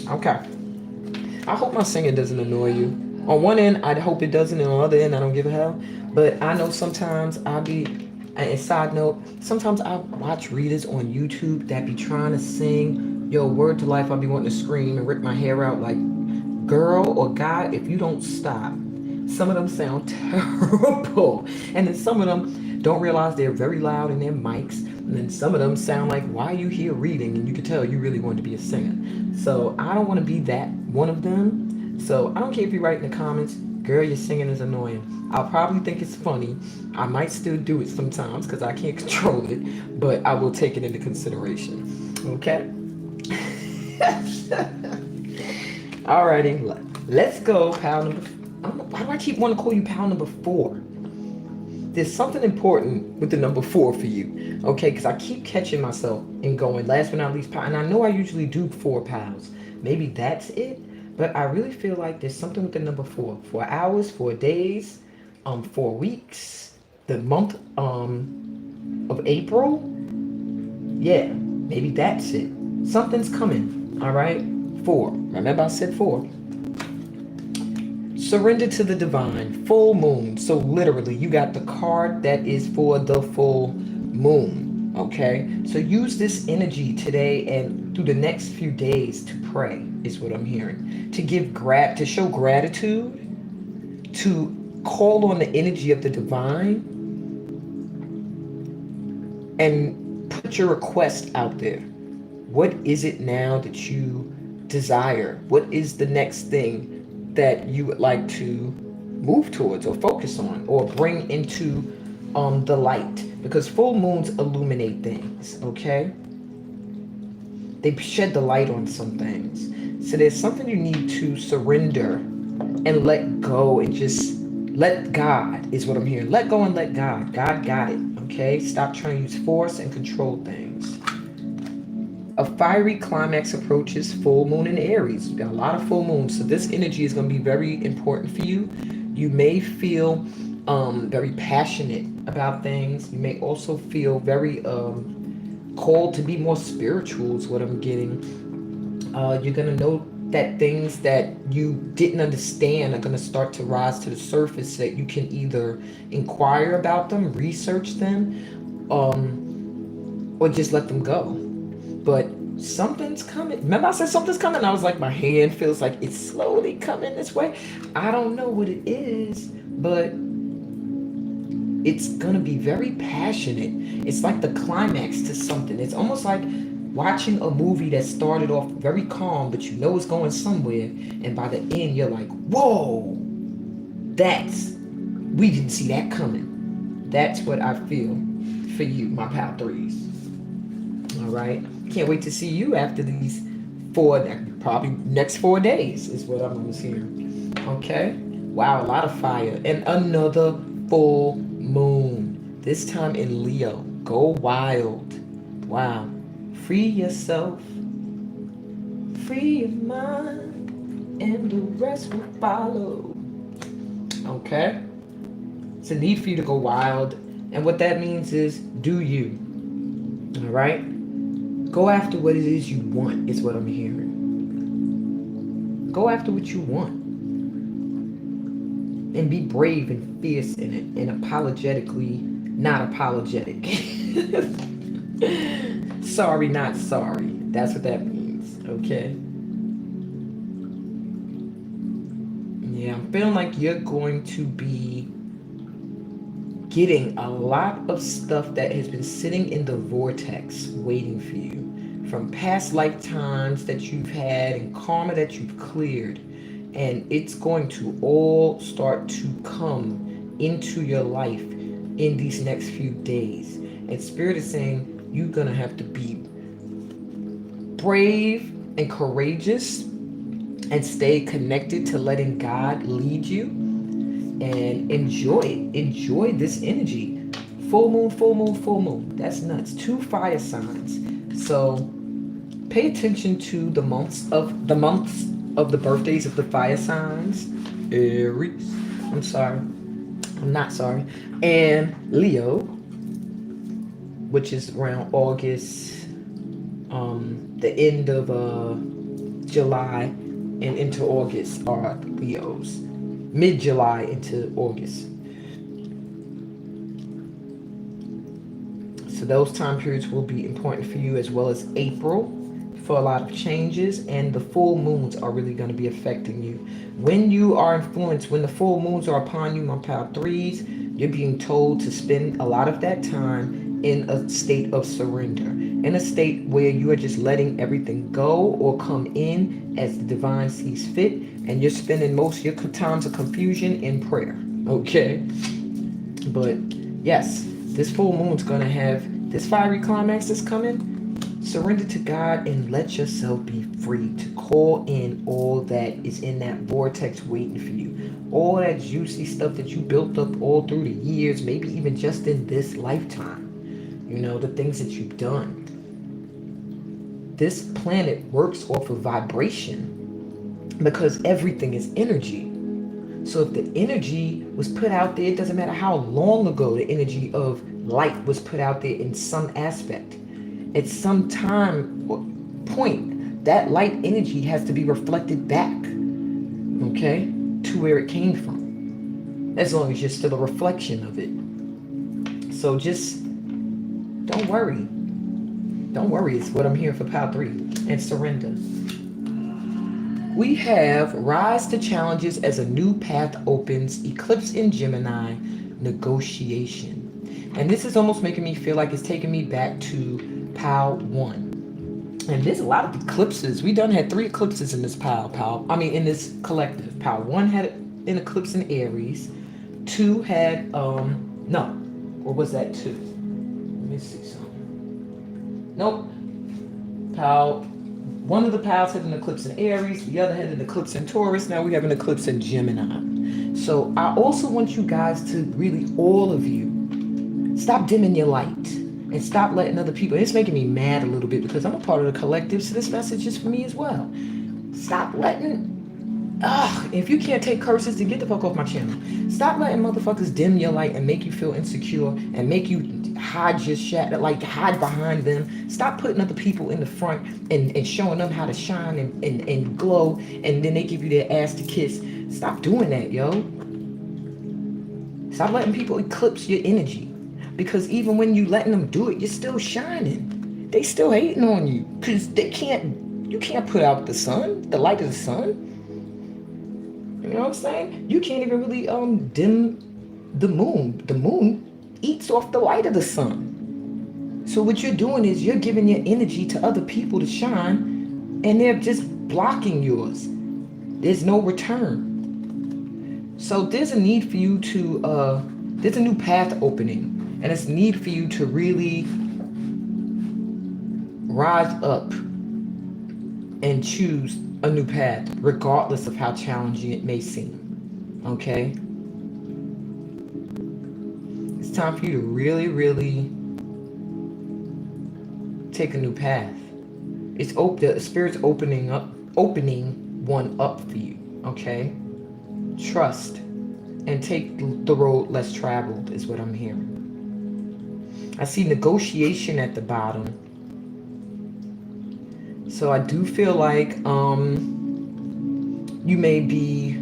Okay. I hope my singing doesn't annoy you. On one end, I hope it doesn't, and on the other end, I don't give a hell. But I know sometimes I'll be, and side note, sometimes I watch readers on YouTube that be trying to sing, yo, word to life, I'll be wanting to scream and rip my hair out like, girl or guy, if you don't stop. Some of them sound terrible. And then some of them don't realize they're very loud in their mics. And then some of them sound like, why are you here reading? And you can tell you really want to be a singer. So I don't want to be that one of them. So I don't care if you write in the comments, girl, your singing is annoying. I'll probably think it's funny. I might still do it sometimes because I can't control it. But I will take it into consideration. Okay? Alrighty, let's go. Pal number. Why do I keep wanting to call you pal number 4? There's something important with the number 4 for you, okay? Because I keep catching myself and going, last but not least, pal. And I know I usually do 4 pals. Maybe that's it. But I really feel like there's something with the number 4. 4 hours, 4 days, 4 weeks, the month of April. Yeah, maybe that's it. Something's coming, all right? 4. Remember I said 4. Surrender to the divine. Full moon. So literally, you got the card that is for the full moon. Okay? So use this energy today and through the next few days to pray, is what I'm hearing. To give to show gratitude, to call on the energy of the divine, and put your request out there. What is it now that you desire? What is the next thing that you would like to move towards or focus on or bring into the light? Because full moons illuminate things, okay? They shed the light on some things. So there's something you need to surrender and let go and just let God, is what I'm hearing. Let go and let God. God got it, okay? Stop trying to use force and control things. A fiery climax approaches. Full moon in Aries. You've got a lot of full moons, so this energy is going to be very important for you. You may feel very passionate about things. You may also feel very called to be more spiritual, is what I'm getting. You're going to know that things that you didn't understand are going to start to rise to the surface, that you can either inquire about them, research them, or just let them go. But something's coming. Remember I said something's coming? I was like, my hand feels like it's slowly coming this way. I don't know what it is, but it's going to be very passionate. It's like the climax to something. It's almost like watching a movie that started off very calm, but you know it's going somewhere. And by the end, you're like, whoa, we didn't see that coming. That's what I feel for you, my pal 3s. All right. Can't wait to see you after these probably next 4 days is what I'm almost hearing. Okay. Wow, a lot of fire. And another full moon. This time in Leo. Go wild. Wow. Free yourself. Free your mind. And the rest will follow. Okay. It's a need for you to go wild. And what that means is do you. All right. Go after what it is you want, is what I'm hearing. Go after what you want. And be brave and fierce in it. And apologetically not apologetic. Sorry, not sorry. That's what that means, okay? Yeah, I'm feeling like you're going to be getting a lot of stuff that has been sitting in the vortex waiting for you from past lifetimes that you've had and karma that you've cleared, and it's going to all start to come into your life in these next few days. And Spirit is saying you're gonna have to be brave and courageous and stay connected to letting God lead you. And enjoy this energy. Full moon, full moon, full moon. That's nuts. 2 fire signs. So pay attention to the months of the birthdays of the fire signs. Aries. I'm sorry. I'm not sorry. And Leo, which is around August, the end of July and into August are Leos. Mid-July into August. So those time periods will be important for you, as well as April for a lot of changes, and the full moons are really going to be affecting you. When you are influenced, when the full moons are upon you, my pal threes, you're being told to spend a lot of that time in a state of surrender, in a state where you are just letting everything go or come in as the divine sees fit, and you're spending most of your times of confusion in prayer. Okay? But yes, this full moon's going to have this fiery climax that's coming. Surrender to God and let yourself be free to call in all that is in that vortex waiting for you. All that juicy stuff that you built up all through the years, maybe even just in this lifetime. You know, the things that you've done. This planet works off of vibration because everything is energy. So if the energy was put out there, it doesn't matter how long ago the energy of light was put out there in some aspect. At some time or point, that light energy has to be reflected back, okay, to where it came from. As long as you're still a reflection of it. So just don't worry. Don't worry, it's what I'm here for, Pal 3. And surrender. We have rise to challenges as a new path opens, eclipse in Gemini, negotiation. And this is almost making me feel like it's taking me back to Pal 1. And there's a lot of eclipses. We done had 3 eclipses in this in this collective. Pal 1 had an eclipse in Aries. 2 had, no. Or was that 2? Let me see something. Nope. One of the pals had an eclipse in Aries, the other had an eclipse in Taurus, now we have an eclipse in Gemini. So I also want you guys to really, all of you, stop dimming your light and stop letting other people, it's making me mad a little bit because I'm a part of the collective, so this message is for me as well. Stop letting, if you can't take curses, then get the fuck off my channel. Stop letting motherfuckers dim your light and make you feel insecure and make you hide your shadow, like hide behind them. Stop putting other people in the front and showing them how to shine and glow, and then they give you their ass to kiss. Stop doing that, yo. Stop letting people eclipse your energy. Because even when you letting them do it, you're still shining. They still hating on you. Because you can't put out the sun, the light of the sun. You know what I'm saying? You can't even really dim the moon. The moon eats off the light of the sun. So what you're doing is you're giving your energy to other people to shine, and they're just blocking yours. There's no return. So there's a need for you to, there's a new path opening, and it's a need for you to really rise up and choose a new path, regardless of how challenging it may seem. Okay? It's time for you to really, really take a new path. It's the Spirit's opening one up for you. Okay? Trust and take the road less traveled is what I'm hearing. I see negotiation at the bottom. So I do feel like you may be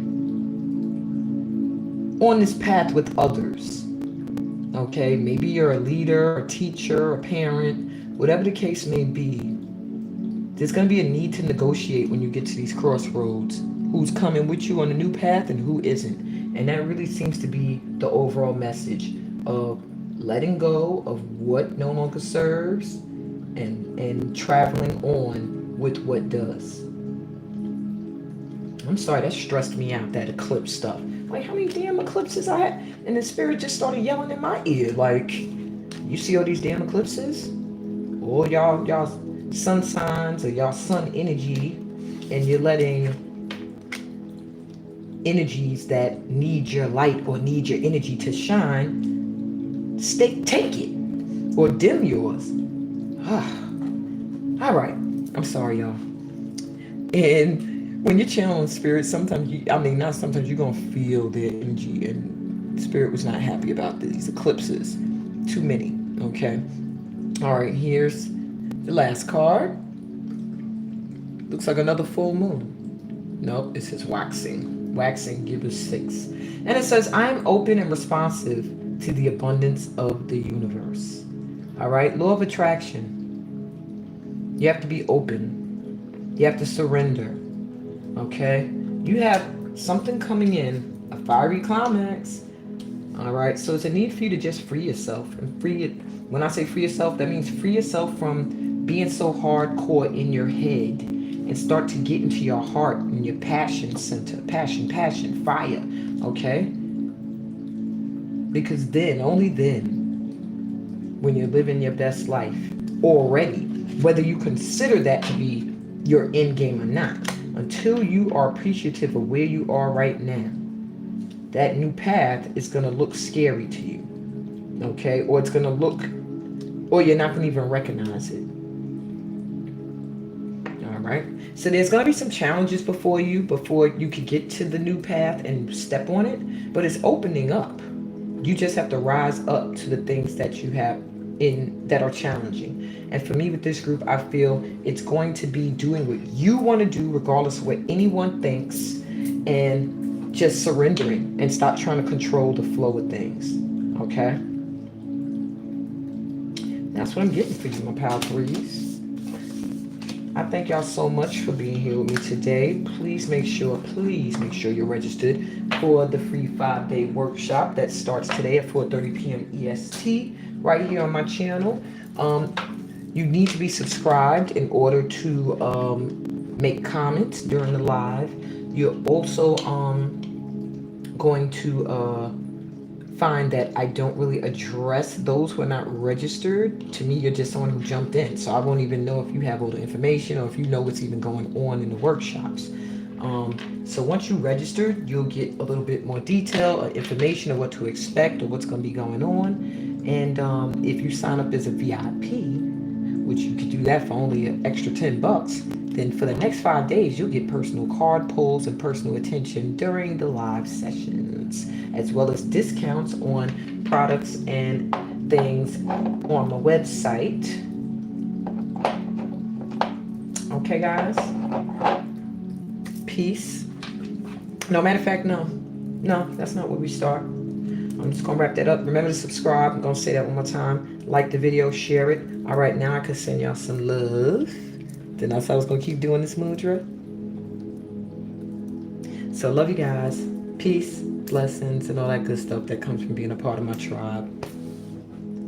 on this path with others. Okay, maybe you're a leader, a teacher, a parent, whatever the case may be. There's going to be a need to negotiate when you get to these crossroads. Who's coming with you on the new path and who isn't. And that really seems to be the overall message of letting go of what no longer serves and traveling on with what does. I'm sorry, that stressed me out, that eclipse stuff. Like, how many damn eclipses I had? And the Spirit just started yelling in my ear, like, you see all these damn eclipses? All y'all sun signs or y'all sun energy, and you're letting energies that need your light or need your energy to shine, take it, or dim yours. All right. I'm sorry, y'all. And when you're channeling spirit, sometimes you're going to feel their energy. And Spirit was not happy about these eclipses. Too many. Okay. All right. Here's the last card. Looks like another full moon. Nope. It says waxing. Waxing. Give us 6. And it says, I am open and responsive to the abundance of the universe. All right. Law of attraction. You have to be open. You have to surrender. Okay. You have something coming in, a fiery climax. All right, so it's a need for you to just free yourself and free it. When I say free yourself, that means free yourself from being so hardcore in your head and start to get into your heart and your passion center. Passion, fire. Okay? Because then, only then, when you're living your best life already, whether you consider that to be your end game or not, until you are appreciative of where you are right now, that new path is going to look scary to you. Okay? Or it's going to look, or you're not going to even recognize it. All right? So there's going to be some challenges before you can get to the new path and step on it. But it's opening up. You just have to rise up to the things that you have in that are challenging. And for me with this group, I feel it's going to be doing what you want to do regardless of what anyone thinks, and just surrendering and stop trying to control the flow of things. Okay? That's what I'm getting for you, my Power 3s. I thank y'all so much for being here with me today. Please make sure you're registered for the free 5-day workshop that starts today at 4:30 p.m. EST right here on my channel. You need to be subscribed in order to make comments during the live. You're also going to find that I don't really address those who are not registered. To me, you're just someone who jumped in, so I won't even know if you have all the information or if you know what's even going on in the workshops. So once you registered, you'll get a little bit more detail or information of what to expect or what's going to be going on. And if you sign up as a VIP, which you could do that for only an extra $10, then for the next 5 days, you'll get personal card pulls and personal attention during the live sessions, as well as discounts on products and things on the website. Okay, guys? Peace. No, matter of fact, no, that's not where we start. I'm just going to wrap that up. Remember to subscribe. I'm going to say that one more time. Like the video, share it. All right, now I can send y'all some love. Then I said I was going to keep doing this mudra. So love you guys. Peace, blessings, and all that good stuff that comes from being a part of my tribe.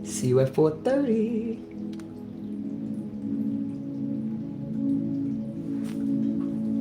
See you at 4:30.